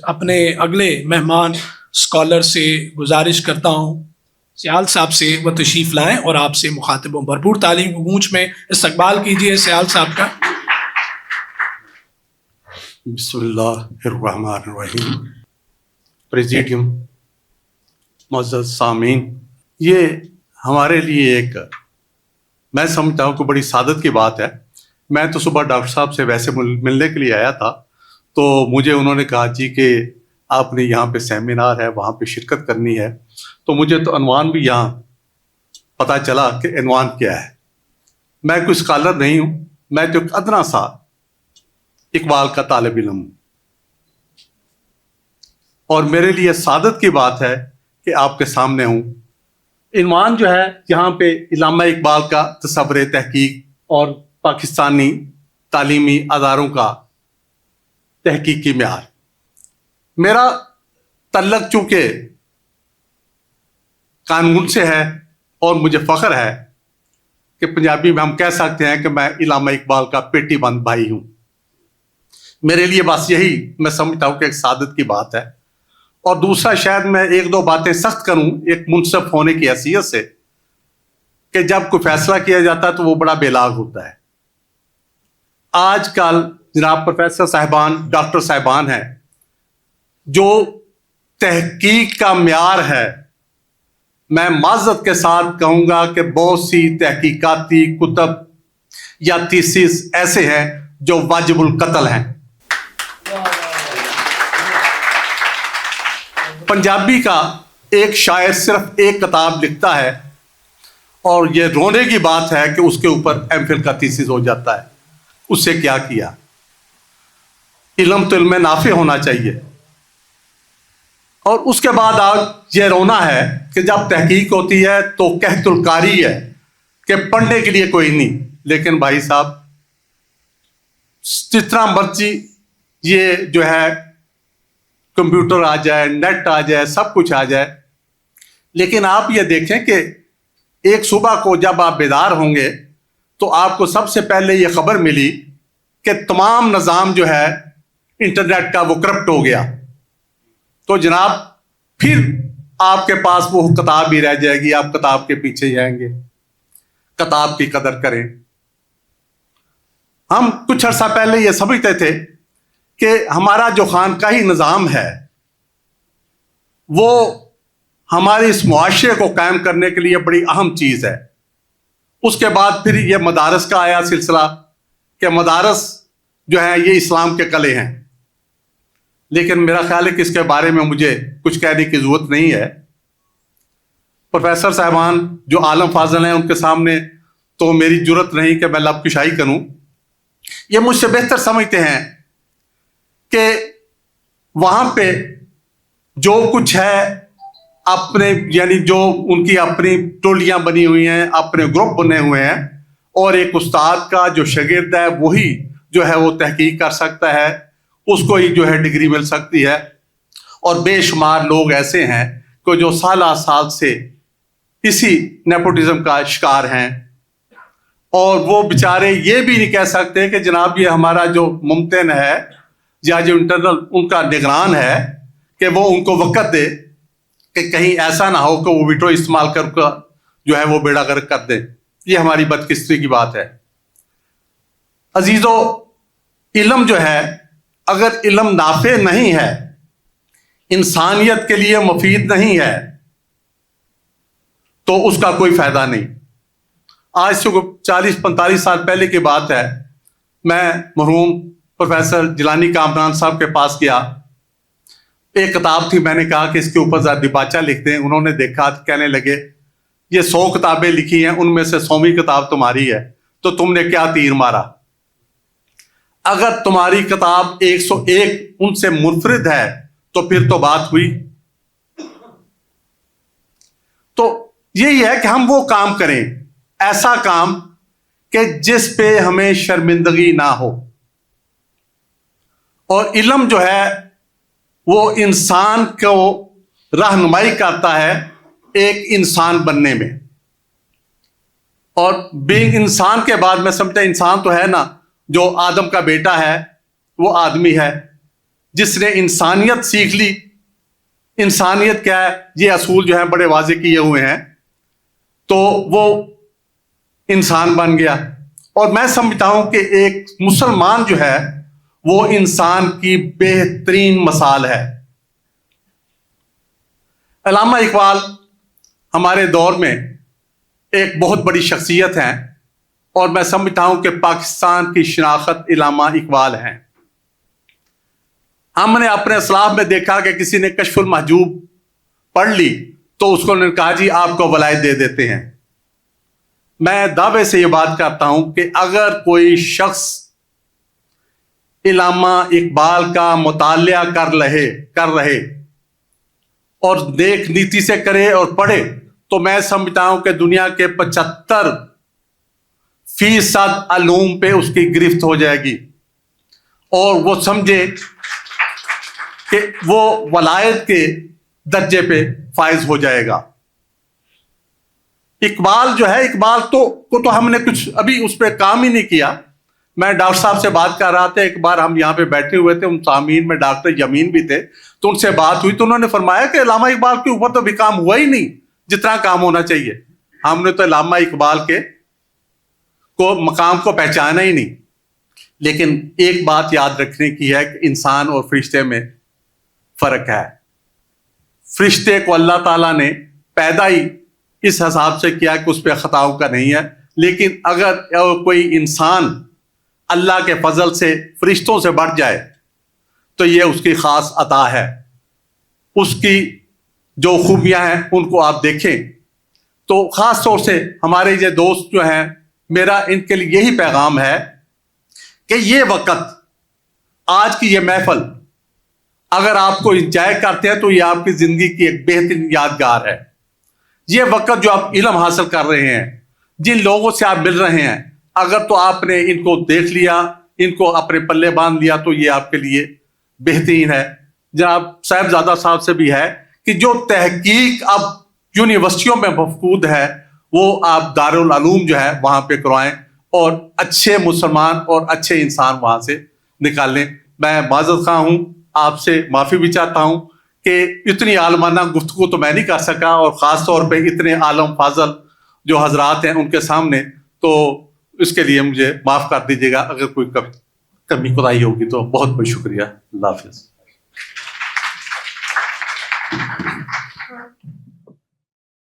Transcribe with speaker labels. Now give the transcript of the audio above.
Speaker 1: اپنے اگلے مہمان اسکالر سے گزارش کرتا ہوں سیال صاحب سے وہ تشریف لائیں اور آپ سے مخاطبوں بھرپور تعلیم کو گونج میں استقبال کیجیے سیال صاحب کا۔
Speaker 2: بسم اللہ الرحمن الرحیم۔ پریزیڈیم، معزز سامعین، یہ ہمارے لیے ایک میں سمجھتا ہوں کہ بڑی سعادت کی بات ہے۔ میں تو صبح ڈاکٹر صاحب سے ویسے ملنے کے لیے آیا تھا، تو مجھے انہوں نے کہا جی کہ آپ نے یہاں پہ سیمینار ہے، وہاں پہ شرکت کرنی ہے، تو مجھے تو عنوان بھی یہاں پتہ چلا کہ عنوان کیا ہے۔ میں کوئی اسکالر نہیں ہوں، میں تو ایک ادنا سا اقبال کا طالب علم ہوں، اور میرے لیے سعادت کی بات ہے کہ آپ کے سامنے ہوں۔ عنوان جو ہے یہاں پہ علامہ اقبال کا تصور تحقیق اور پاکستانی تعلیمی اداروں کا تحقیقی معیار۔ میرا تعلق چونکہ قانون سے ہے، اور مجھے فخر ہے کہ پنجابی میں ہم کہہ سکتے ہیں کہ میں علامہ اقبال کا پیٹی بند بھائی ہوں۔ میرے لیے بس یہی میں سمجھتا ہوں کہ ایک سعادت کی بات ہے۔ اور دوسرا، شاید میں ایک دو باتیں سخت کروں ایک منصف ہونے کی حیثیت سے، کہ جب کوئی فیصلہ کیا جاتا ہے تو وہ بڑا بے لاگ ہوتا ہے۔ آج کل جناب پروفیسر صاحبان، ڈاکٹر صاحبان ہیں، جو تحقیق کا معیار ہے، میں معذرت کے ساتھ کہوں گا کہ بہت سی تحقیقاتی کتب یا تھیسس ایسے ہیں جو واجب القتل ہیں۔ پنجابی کا ایک شاعر صرف ایک کتاب لکھتا ہے، اور یہ رونے کی بات ہے کہ اس کے اوپر ایم فل کا تھیسس ہو جاتا ہے۔ اس سے کیا کیا؟ علم تو علم نافع ہونا چاہیے۔ اور اس کے بعد آج یہ رونا ہے کہ جب تحقیق ہوتی ہے تو قحط القاری ہے کہ پڑھنے کے لیے کوئی نہیں۔ لیکن بھائی صاحب، جتنا مرضی یہ جو ہے کمپیوٹر آ جائے، نیٹ آ جائے، سب کچھ آ جائے، لیکن آپ یہ دیکھیں کہ ایک صبح کو جب آپ بیدار ہوں گے تو آپ کو سب سے پہلے یہ خبر ملی کہ تمام نظام جو ہے انٹرنیٹ کا وہ کرپٹ ہو گیا، تو جناب پھر آپ کے پاس وہ کتاب ہی رہ جائے گی، آپ کتاب کے پیچھے جائیں گے۔ کتاب کی قدر کریں۔ ہم کچھ عرصہ پہلے یہ سمجھتے تھے کہ ہمارا جو خانقاہی نظام ہے وہ ہمارے اس معاشرے کو قائم کرنے کے لیے بڑی اہم چیز ہے۔ اس کے بعد پھر یہ مدارس کا آیا سلسلہ کہ مدارس جو ہیں یہ اسلام کے قلعے ہیں، لیکن میرا خیال ہے کہ اس کے بارے میں مجھے کچھ کہنے کی ضرورت نہیں ہے۔ پروفیسر صاحبان جو عالم فاضل ہیں، ان کے سامنے تو میری جرت نہیں کہ میں لب کشائی کروں۔ یہ مجھ سے بہتر سمجھتے ہیں کہ وہاں پہ جو کچھ ہے اپنے، یعنی جو ان کی اپنی ٹولیاں بنی ہوئی ہیں، اپنے گروپ بنے ہوئے ہیں، اور ایک استاد کا جو شاگرد ہے وہی جو ہے وہ تحقیق کر سکتا ہے، اس کو ہی جو ہے ڈگری مل سکتی ہے۔ اور بے شمار لوگ ایسے ہیں کہ جو سالہ سال سے اسی نیپوٹزم کا شکار ہیں، اور وہ بیچارے یہ بھی نہیں کہہ سکتے کہ جناب یہ ہمارا جو ممتن ہے یا جو انٹرنل ان کا نگران ہے کہ وہ ان کو وقت دے کہ کہیں ایسا نہ ہو کہ وہ ویٹو استعمال کر کے جو ہے وہ بیڑا غرق کر دیں۔ یہ ہماری بدقسمتی کی بات ہے۔ عزیزو، علم جو ہے، اگر علم نافع نہیں ہے، انسانیت کے لیے مفید نہیں ہے، تو اس کا کوئی فائدہ نہیں۔ آج سے 40-45 سال پہلے کی بات ہے، میں مرحوم پروفیسر جیلانی کامران صاحب کے پاس گیا۔ ایک کتاب تھی، میں نے کہا کہ اس کے اوپر ذرا دیباچہ لکھ دیں۔ انہوں نے دیکھا، کہنے لگے یہ 100 کتابیں لکھی ہیں، ان میں سے 100ویں کتاب تمہاری ہے، تو تم نے کیا تیر مارا؟ اگر تمہاری کتاب 101 ان سے منفرد ہے تو پھر تو بات ہوئی۔ تو یہی ہے کہ ہم وہ کام کریں، ایسا کام کہ جس پہ ہمیں شرمندگی نہ ہو۔ اور علم جو ہے وہ انسان کو رہنمائی کرتا ہے ایک انسان بننے میں۔ اور بینگ انسان کے بعد میں سمجھتا انسان تو ہے نا، جو آدم کا بیٹا ہے وہ آدمی ہے، جس نے انسانیت سیکھ لی. انسانیت کیا ہے یہ اصول جو ہیں بڑے واضح کیے ہوئے ہیں, تو وہ انسان بن گیا. اور میں سمجھتا ہوں کہ ایک مسلمان جو ہے وہ انسان کی بہترین مثال ہے. علامہ اقبال ہمارے دور میں ایک بہت بڑی شخصیت ہیں, اور میں سمجھتا ہوں کہ پاکستان کی شناخت علامہ اقبال ہیں. ہم نے اپنے اسلاف میں دیکھا کہ کسی نے کشف المحجوب پڑھ لی تو اس کو نے کہا جی آپ کو ولایت دے دیتے ہیں. میں دعوے سے یہ بات کرتا ہوں کہ اگر کوئی شخص علامہ اقبال کا مطالعہ کر رہے اور نیک نیتی سے کرے اور پڑھے, تو میں سمجھتا ہوں کہ دنیا کے 75% علوم پہ اس کی گرفت ہو جائے گی, اور وہ سمجھے کہ وہ ولایت کے درجے پہ فائز ہو جائے گا. اقبال جو ہے, اقبال تو ہم نے کچھ ابھی اس پہ کام ہی نہیں کیا. میں ڈاکٹر صاحب سے بات کر رہا تھا, ایک بار ہم یہاں پہ بیٹھے ہوئے تھے, ان سامعین میں ڈاکٹر یمین بھی تھے, تو ان سے بات ہوئی تو انہوں نے فرمایا کہ علامہ اقبال کے اوپر تو بھی کام ہوا ہی نہیں جتنا کام ہونا چاہیے. ہم نے تو علامہ اقبال کے مقام کو پہچانا ہی نہیں. لیکن ایک بات یاد رکھنے کی ہے کہ انسان اور فرشتے میں فرق ہے. فرشتے کو اللہ تعالیٰ نے پیدا ہی اس حساب سے کیا کہ اس پہ خطاؤں کا نہیں ہے, لیکن اگر کوئی انسان اللہ کے فضل سے فرشتوں سے بڑھ جائے تو یہ اس کی خاص عطا ہے. اس کی جو خوبیاں ہیں ان کو آپ دیکھیں. تو خاص طور سے ہمارے یہ دوست جو ہیں, میرا ان کے لیے یہی پیغام ہے کہ یہ وقت, آج کی یہ محفل اگر آپ کو انجوائے کرتے ہیں تو یہ آپ کی زندگی کی ایک بہترین یادگار ہے. یہ وقت جو آپ علم حاصل کر رہے ہیں, جن لوگوں سے آپ مل رہے ہیں, اگر تو آپ نے ان کو دیکھ لیا, ان کو اپنے پلے باندھ لیا, تو یہ آپ کے لیے بہترین ہے. جناب صاحبزادہ صاحب سے بھی ہے کہ جو تحقیق اب یونیورسٹیوں میں مفقود ہے وہ آپ دارالعلوم جو ہے وہاں پہ کروائیں, اور اچھے مسلمان اور اچھے انسان وہاں سے نکالیں. میں معذرت خواہ ہوں, آپ سے معافی بھی چاہتا ہوں کہ اتنی عالمانہ گفتگو تو میں نہیں کر سکا, اور خاص طور پہ اتنے عالم فاضل جو حضرات ہیں ان کے سامنے, تو اس کے لیے مجھے معاف کر دیجیے گا اگر کوئی کمی کوتاہی ہوگی تو. بہت بہت شکریہ. اللہ حافظ.